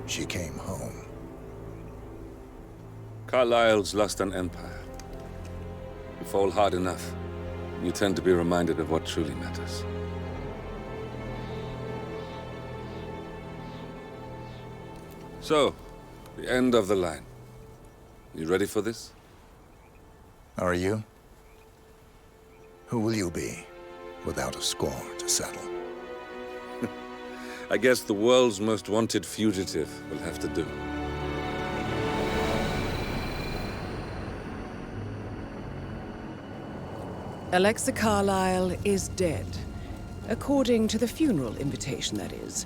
she came home. Carlyle's lost an empire. You fall hard enough, you tend to be reminded of what truly matters. So, the end of the line. You ready for this? Are you? Who will you be, without a score to settle? I guess the world's most wanted fugitive will have to do. Alexa Carlyle is dead. According to the funeral invitation, that is.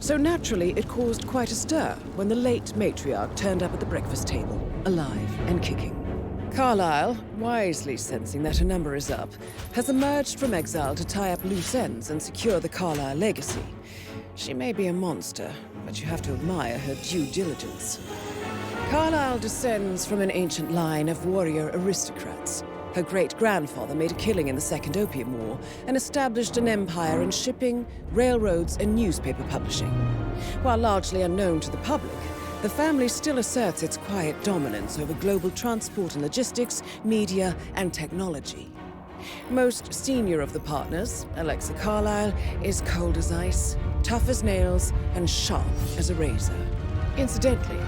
So naturally, it caused quite a stir when the late matriarch turned up at the breakfast table, alive and kicking. Carlyle, wisely sensing that her number is up, has emerged from exile to tie up loose ends and secure the Carlyle legacy. She may be a monster, but you have to admire her due diligence. Carlyle descends from an ancient line of warrior aristocrats. Her great-grandfather made a killing in the Second Opium War and established an empire in shipping, railroads, and newspaper publishing. While largely unknown to the public, the family still asserts its quiet dominance over global transport and logistics, media, and technology. Most senior of the partners, Alexa Carlyle, is cold as ice, tough as nails, and sharp as a razor. Incidentally,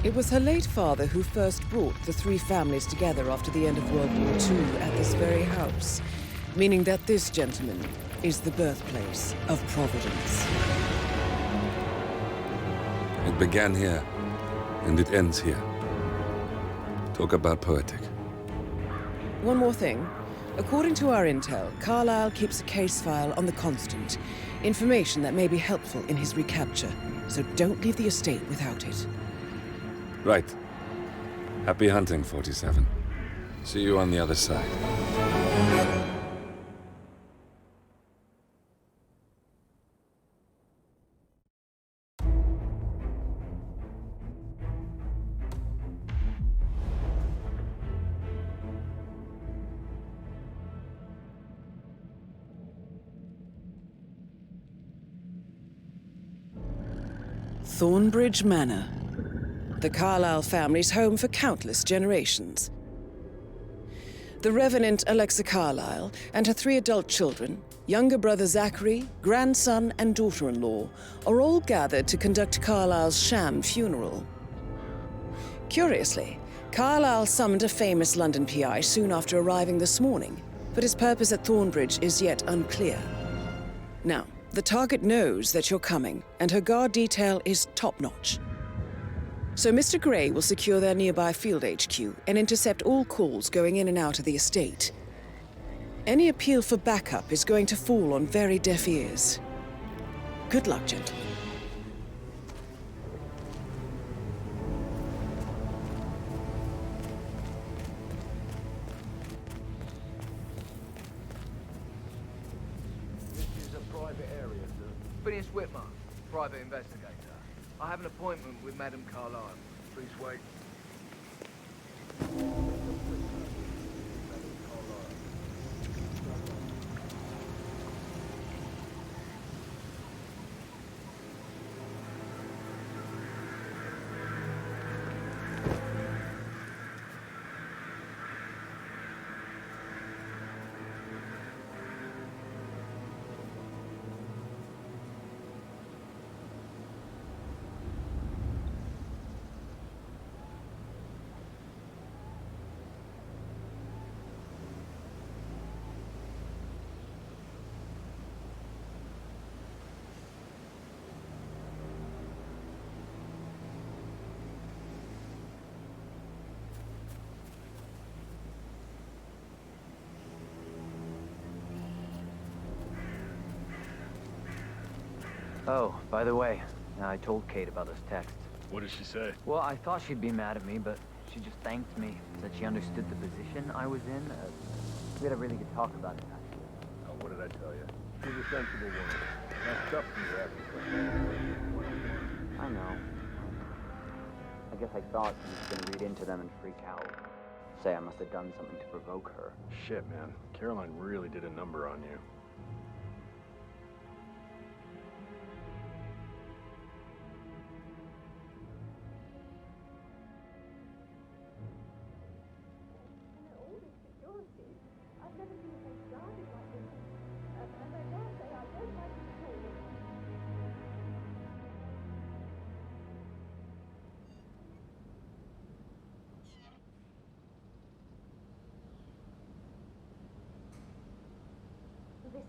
it was her late father who first brought the three families together after the end of World War II at this very house, meaning that this gentleman is the birthplace of Providence. It began here, and it ends here. Talk about poetic. One more thing. According to our intel, Carlyle keeps a case file on the Constant. Information that may be helpful in his recapture, so don't leave the estate without it. Right. Happy hunting, 47. See you on the other side. Thornbridge Manor. The Carlyle family's home for countless generations. The Revenant Alexa Carlyle and her 3 adult children, younger brother Zachary, grandson, and daughter-in-law, are all gathered to conduct Carlyle's sham funeral. Curiously, Carlyle summoned a famous London PI soon after arriving this morning, but his purpose at Thornbridge is yet unclear. Now, the target knows that you're coming, and her guard detail is top-notch. So Mr. Gray will secure their nearby field HQ and intercept all calls going in and out of the estate. Any appeal for backup is going to fall on very deaf ears. Good luck, gentlemen. This is a private area, sir. Phineas Whitmer, private investigator. I have an appointment with Madame Carlyle. Please wait. Oh, by the way, I told Kate about this text. What did she say? Well, I thought she'd be mad at me, but she just thanked me. Said she understood the position I was in. We had a really good talk about it, actually. Oh, what did I tell you? She's a sensible woman. Messed up from your acting. I know. I guess I thought she was gonna read into them and freak out. Say I must have done something to provoke her. Shit, man. Caroline really did a number on you.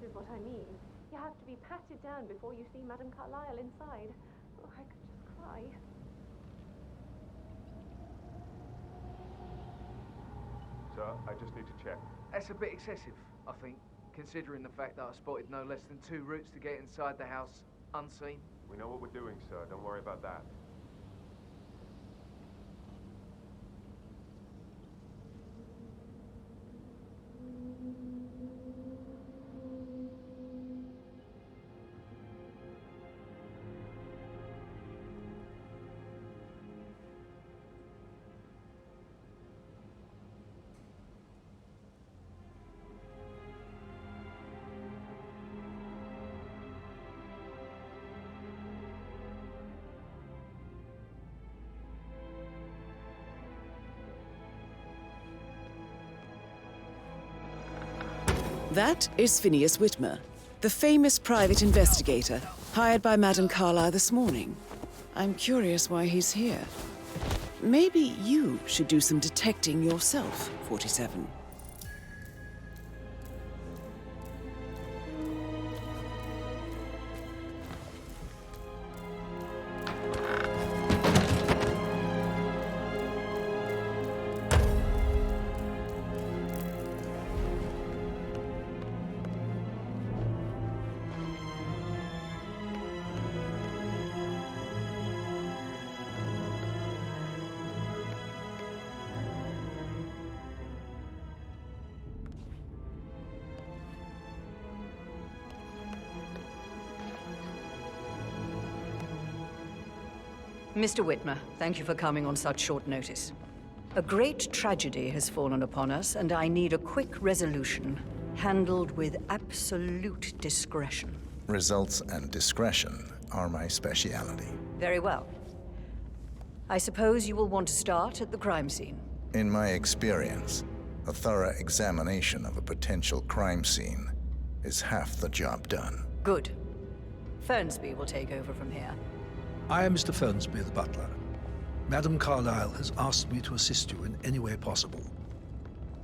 is what I mean. You have to be patted down before you see Madame Carlyle inside. Oh, I could just cry. Sir, I just need to check. That's a bit excessive, I think, considering the fact that I spotted no less than 2 routes to get inside the house unseen. We know what we're doing, sir. Don't worry about that. That is Phineas Whitmer, the famous private investigator hired by Madame Carlyle this morning. I'm curious why he's here. Maybe you should do some detecting yourself, 47. Mr. Whitmer, thank you for coming on such short notice. A great tragedy has fallen upon us, and I need a quick resolution, handled with absolute discretion. Results and discretion are my speciality. Very well. I suppose you will want to start at the crime scene. In my experience, a thorough examination of a potential crime scene is half the job done. Good. Fernsby will take over from here. I am Mr. Fernsby, the butler. Madame Carlyle has asked me to assist you in any way possible.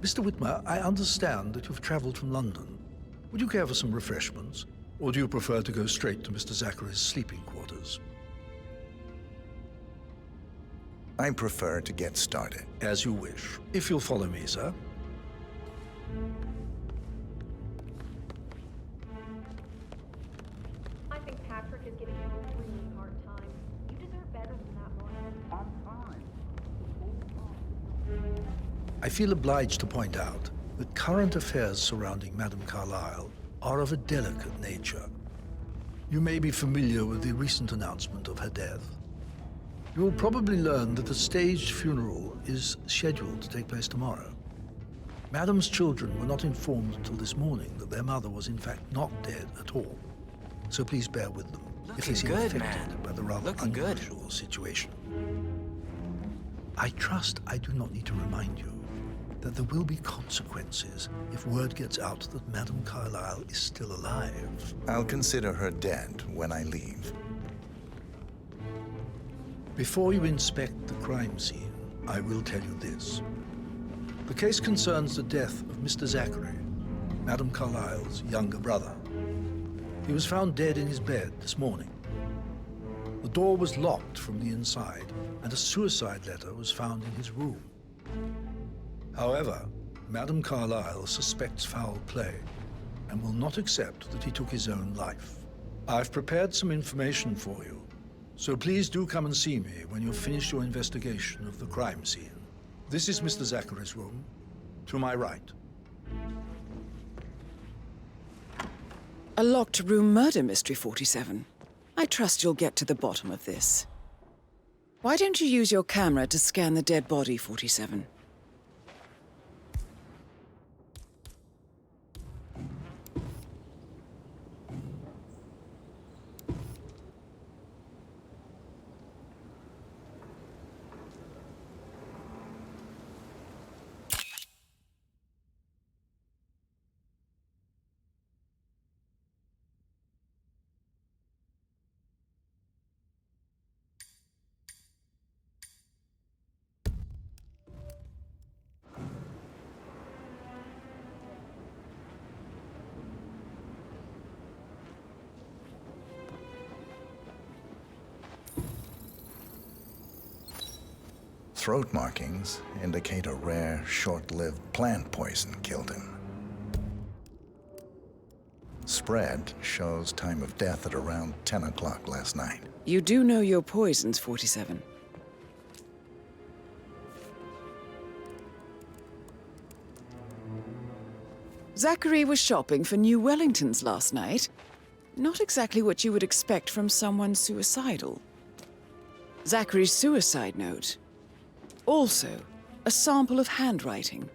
Mr. Whitmer, I understand that you've traveled from London. Would you care for some refreshments? Or do you prefer to go straight to Mr. Zachary's sleeping quarters? I prefer to get started. As you wish. If you'll follow me, sir. I think Patrick is giving you a really hard time. You deserve better than that one. I'm fine. I feel obliged to point out that current affairs surrounding Madame Carlyle are of a delicate nature. You may be familiar with the recent announcement of her death. You will probably learn that a staged funeral is scheduled to take place tomorrow. Madame's children were not informed until this morning that their mother was in fact not dead at all. So please bear with them if they seem affected by the rather unusual situation. I trust I do not need to remind you that there will be consequences if word gets out that Madame Carlyle is still alive. I'll consider her dead when I leave. Before you inspect the crime scene, I will tell you this. The case concerns the death of Mr. Zachary, Madame Carlyle's younger brother. He was found dead in his bed this morning. The door was locked from the inside, and a suicide letter was found in his room. However, Madame Carlyle suspects foul play and will not accept that he took his own life. I've prepared some information for you, so please do come and see me when you've finished your investigation of the crime scene. This is Mr. Zachary's room, to my right. A locked room murder mystery, 47. I trust you'll get to the bottom of this. Why don't you use your camera to scan the dead body, 47? throat markings indicate a rare, short-lived plant poison killed him. Spread shows time of death at around 10 o'clock last night. You do know your poisons, 47. Zachary was shopping for new Wellingtons last night. Not exactly what you would expect from someone suicidal. Zachary's suicide note. Also, a sample of handwriting.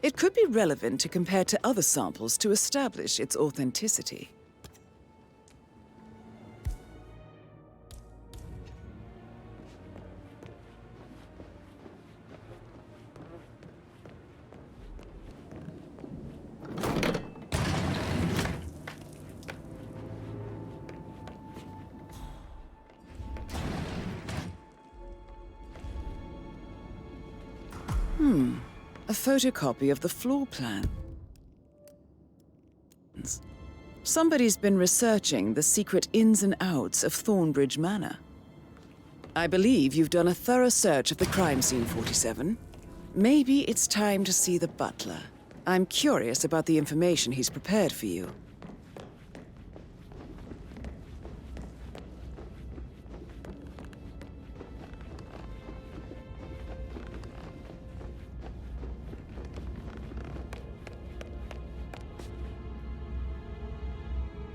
It could be relevant to compare to other samples to establish its authenticity. A photocopy of the floor plan. Somebody's been researching the secret ins and outs of Thornbridge Manor. I believe you've done a thorough search of the crime scene, 47. Maybe it's time to see the butler. I'm curious about the information he's prepared for you.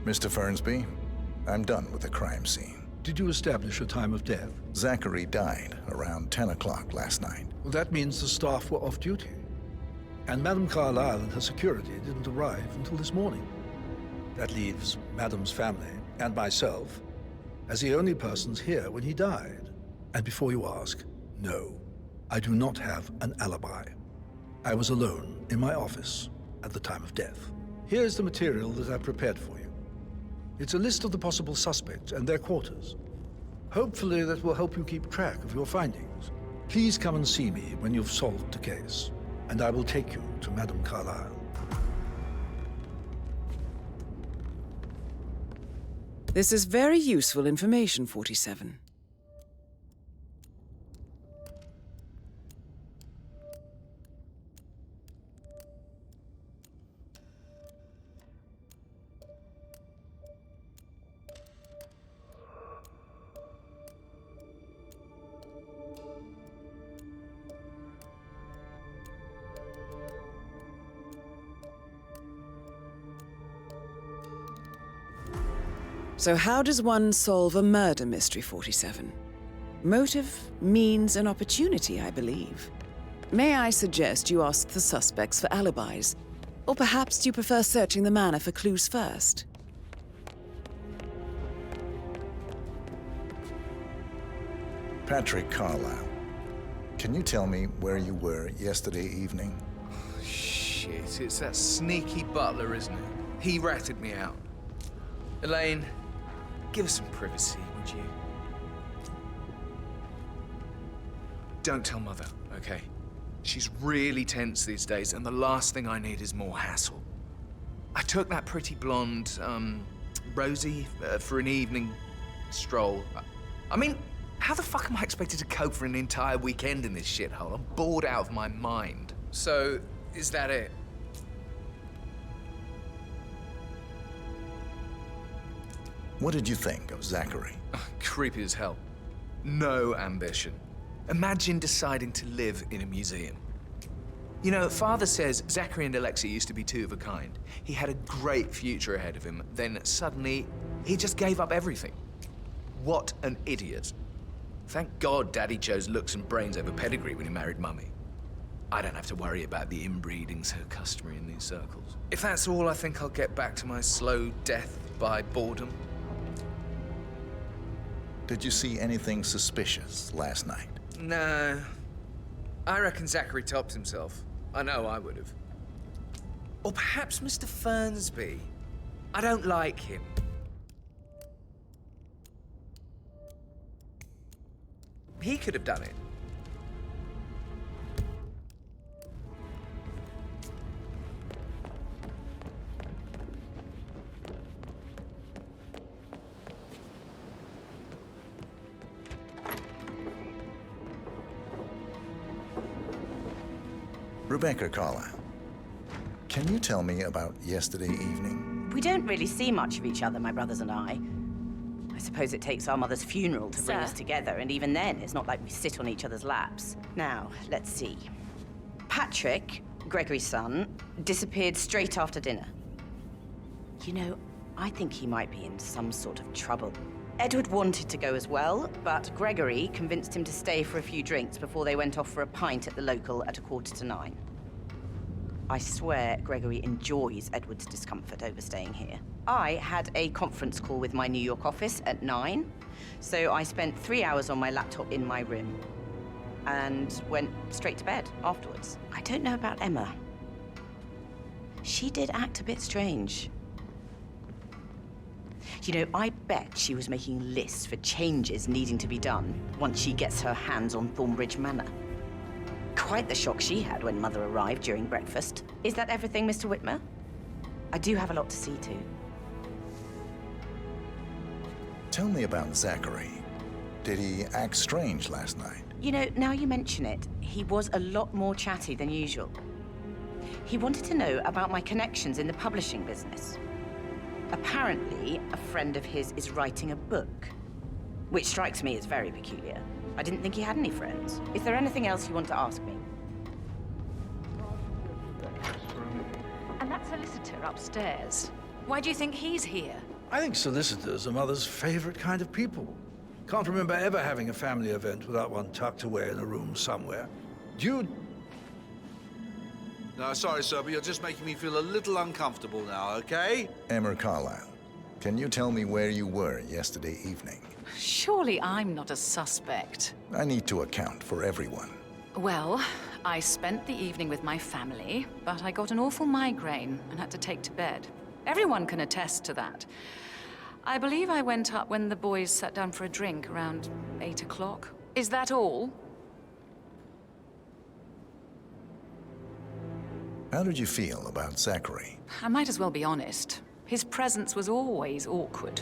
Mr. Fernsby, I'm done with the crime scene. Did you establish a time of death? Zachary died around 10 o'clock last night. Well, that means the staff were off duty. And Madame Carlyle and her security didn't arrive until this morning. That leaves Madame's family and myself as the only persons here when he died. And before you ask, no, I do not have an alibi. I was alone in my office at the time of death. Here's the material that I prepared for you. It's a list of the possible suspects and their quarters. Hopefully that will help you keep track of your findings. Please come and see me when you've solved the case, and I will take you to Madame Carlyle. This is very useful information, 47. So how does one solve a murder mystery, 47? Motive, means, and opportunity, I believe. May I suggest you ask the suspects for alibis? Or perhaps do you prefer searching the manor for clues first? Patrick Carlyle, can you tell me where you were yesterday evening? Shit, it's that sneaky butler, isn't it? He ratted me out. Elaine, give us some privacy, would you? Don't tell Mother, okay? She's really tense these days, and the last thing I need is more hassle. I took that pretty blonde, Rosie, for an evening stroll. I mean, how the fuck am I expected to cope for an entire weekend in this shithole? I'm bored out of my mind. So, is that it? What did you think of Zachary? Creepy as hell. No ambition. Imagine deciding to live in a museum. You know, Father says Zachary and Alexia used to be two of a kind. He had a great future ahead of him, then suddenly, he just gave up everything. What an idiot. Thank God Daddy chose looks and brains over pedigree when he married Mummy. I don't have to worry about the inbreeding so customary in these circles. If that's all, I think I'll get back to my slow death by boredom. Did you see anything suspicious last night? No. I reckon Zachary topped himself. I know I would have. Or perhaps Mr. Fernsby. I don't like him. He could have done it. Rebecca Carlyle, can you tell me about yesterday evening? We don't really see much of each other, my brothers and I. I suppose it takes our mother's funeral to bring us together, and even then, it's not like we sit on each other's laps. Now, let's see. Patrick, Gregory's son, disappeared straight after dinner. You know, I think he might be in some sort of trouble. Edward wanted to go as well, but Gregory convinced him to stay for a few drinks before they went off for a pint at the local at 9:15. I swear Gregory enjoys Edward's discomfort over staying here. I had a conference call with my New York office at 9, so I spent 3 hours on my laptop in my room and went straight to bed afterwards. I don't know about Emma. She did act a bit strange. You know, I bet she was making lists for changes needing to be done once she gets her hands on Thornbridge Manor. Quite the shock she had when Mother arrived during breakfast. Is that everything, Mr. Whitmer? I do have a lot to see to. Tell me about Zachary. Did he act strange last night? You know, now you mention it, he was a lot more chatty than usual. He wanted to know about my connections in the publishing business. Apparently, a friend of his is writing a book, which strikes me as very peculiar. I didn't think he had any friends. Is there anything else you want to ask me? And that solicitor upstairs. Why do you think he's here? I think solicitors are Mother's favorite kind of people. Can't remember ever having a family event without one tucked away in a room somewhere. No, sorry, sir, but you're just making me feel a little uncomfortable now, okay? Emma Carlyle, can you tell me where you were yesterday evening? Surely I'm not a suspect. I need to account for everyone. Well, I spent the evening with my family, but I got an awful migraine and had to take to bed. Everyone can attest to that. I believe I went up when the boys sat down for a drink around 8 o'clock. Is that all? How did you feel about Zachary? I might as well be honest. His presence was always awkward.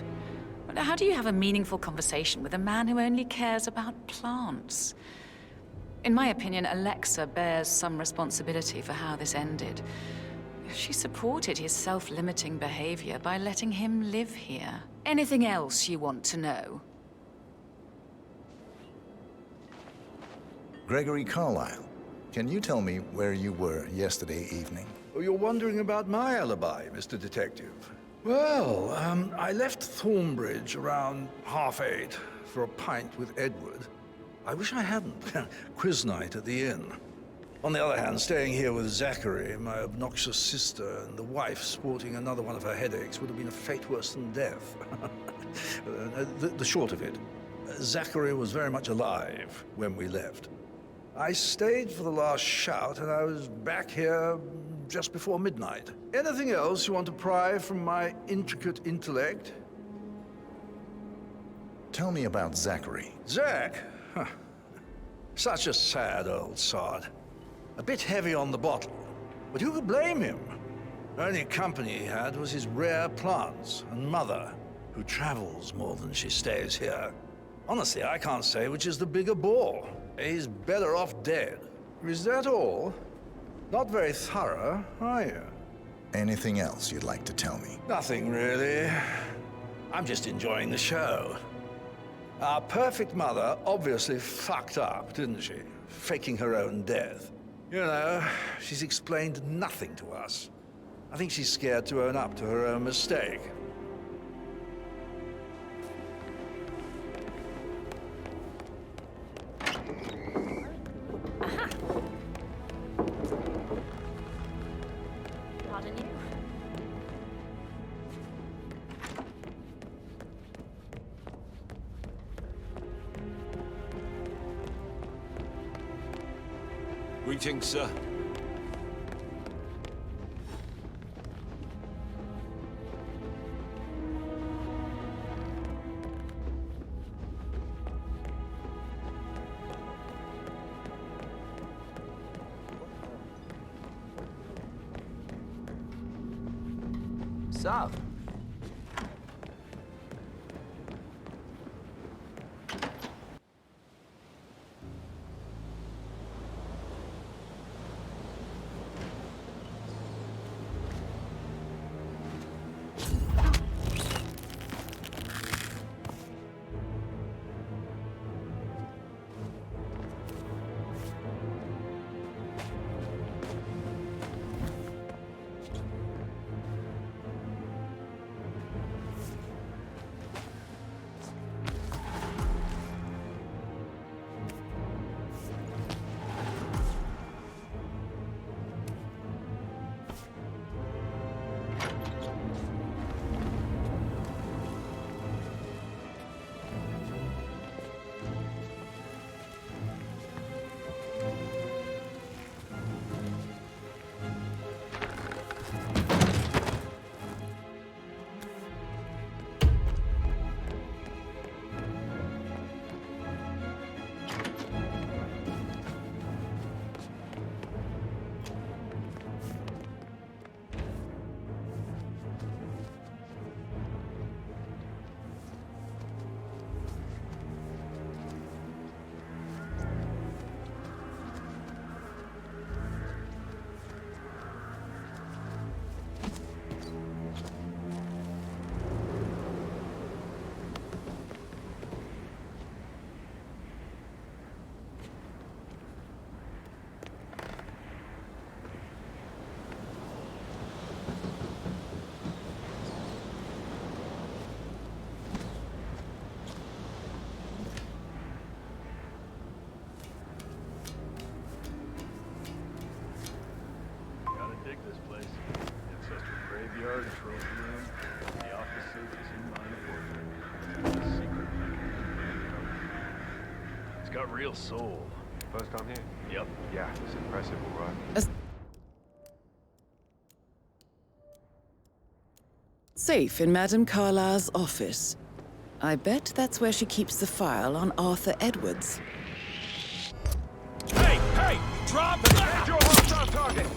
But how do you have a meaningful conversation with a man who only cares about plants? In my opinion, Alexa bears some responsibility for how this ended. She supported his self-limiting behavior by letting him live here. Anything else you want to know? Gregory Carlyle, can you tell me where you were yesterday evening? Oh, you're wondering about my alibi, Mr. Detective. Well, I left Thornbridge around 8:30 for a pint with Edward. I wish I hadn't. Quiz night at the inn. On the other hand, staying here with Zachary, my obnoxious sister, and the wife sporting another one of her headaches would have been a fate worse than death. The short of it, Zachary was very much alive when we left. I stayed for the last shout, and I was back here just before midnight. Anything else you want to pry from my intricate intellect? Tell me about Zachary. Zach? Huh. Such a sad old sod. A bit heavy on the bottle, but who could blame him? The only company he had was his rare plants and Mother, who travels more than she stays here. Honestly, I can't say which is the bigger bore. He's better off dead. Is that all? Not very thorough, are you? Anything else you'd like to tell me? Nothing, really. I'm just enjoying the show. Our perfect mother obviously fucked up, didn't she? Faking her own death. You know, she's explained nothing to us. I think she's scared to own up to her own mistake. Pardon you? Greetings, sir. Sup? this place. Ancestral graveyard, trophy room, the office safe is in mine portrait. A secret mechanism. It's got real soul. First time here? Yep. Yeah, it's impressive, all right. Safe in Madame Carlyle's office. I bet that's where she keeps the file on Arthur Edwards. Hey! Hey! Drop! Get your hostile target!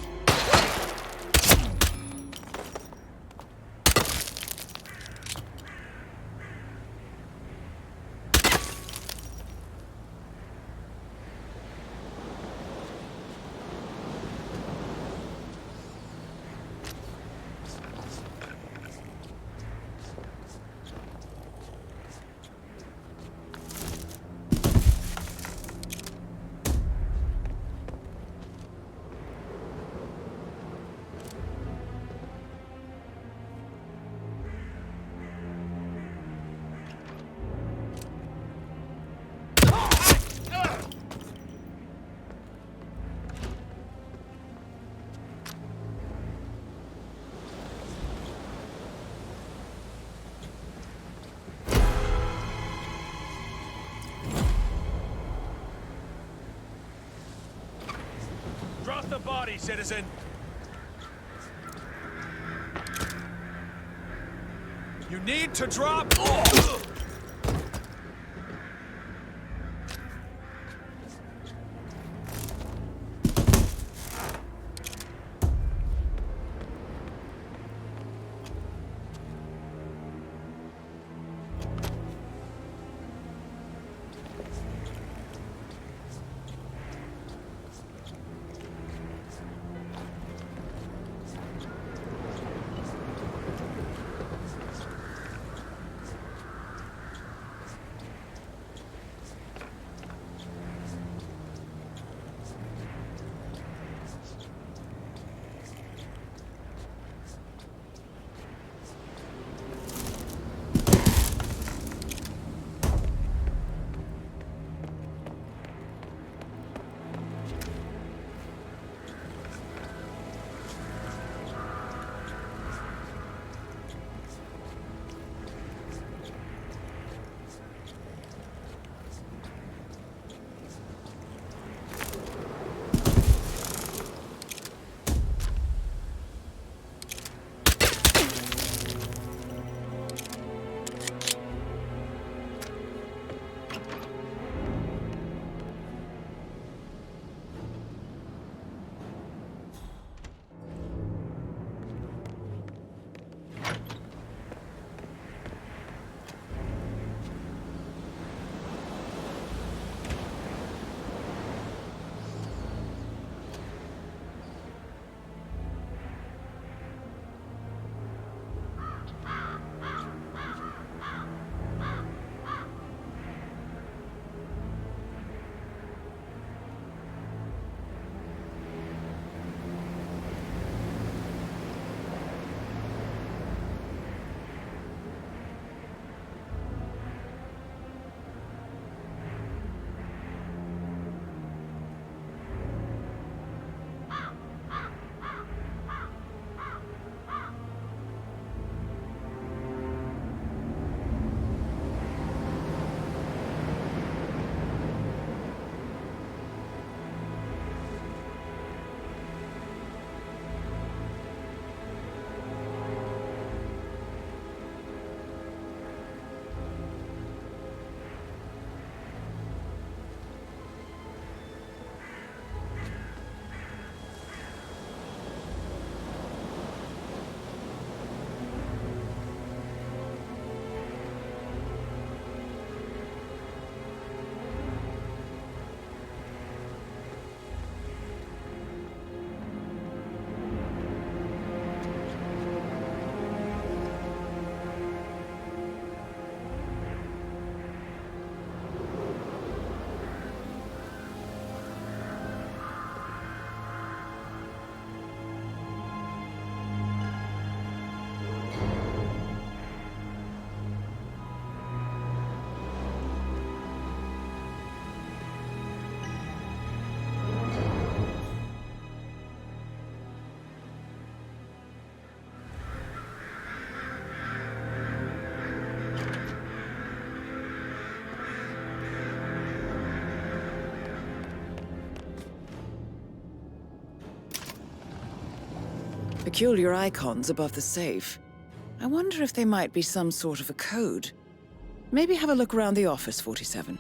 Drop the body, citizen! You need to drop... Peculiar icons above the safe. I wonder if they might be some sort of a code. Maybe have a look around the office, 47.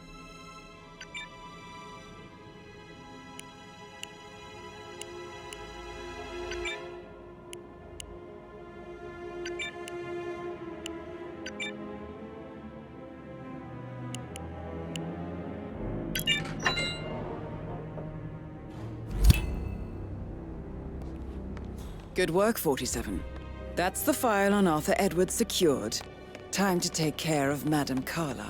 Good work, 47. That's the file on Arthur Edwards secured. Time to take care of Madame Carlyle.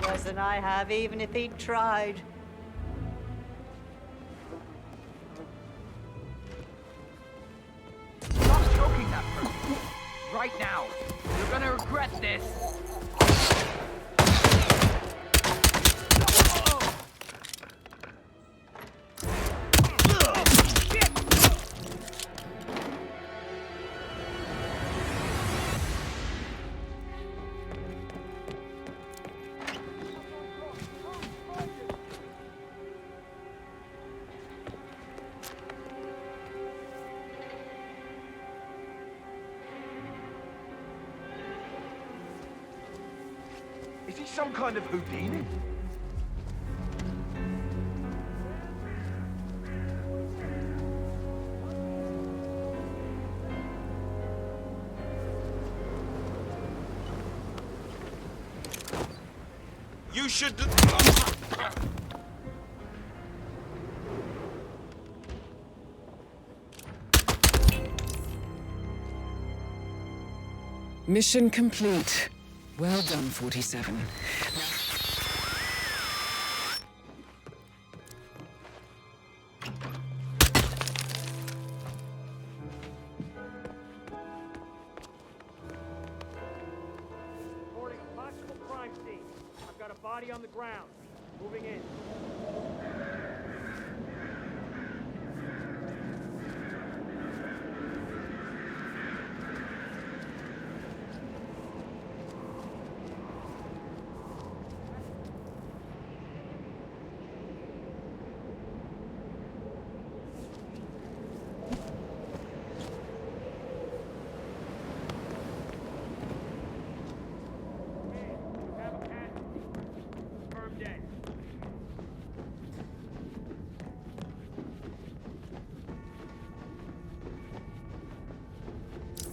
Worse than I have, even if he'd tried. Stop choking that person! Right now! You're gonna regret this! Is he some kind of Houdini? You should... Mission complete. Well done, 47. Reporting a possible crime scene. I've got a body on the ground. Moving in.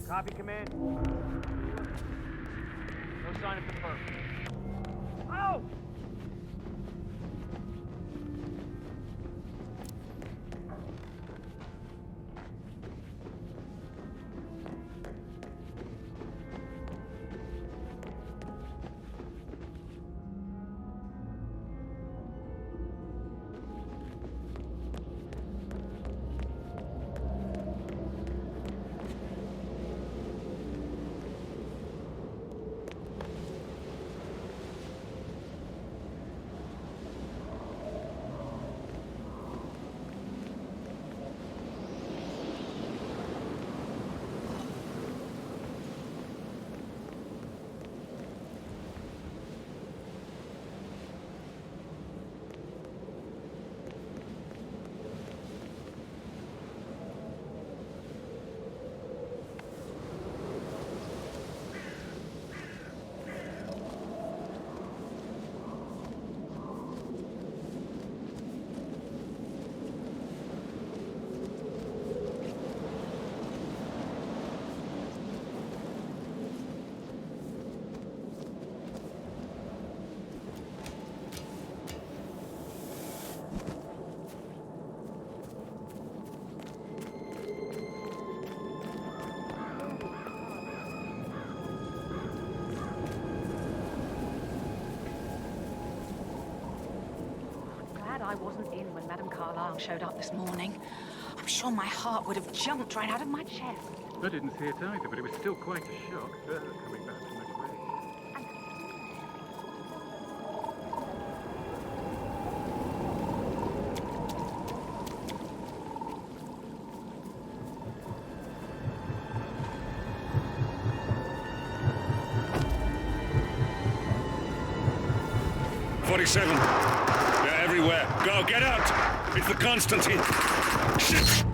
Copy, command. No sign of confirmed. Oh! when Madame Carlyle showed up this morning. I'm sure my heart would have jumped right out of my chest. I didn't see it either, but it was still quite a shock, coming back from that wedding. They're everywhere. Go, get out! It's the Constantine. Shit!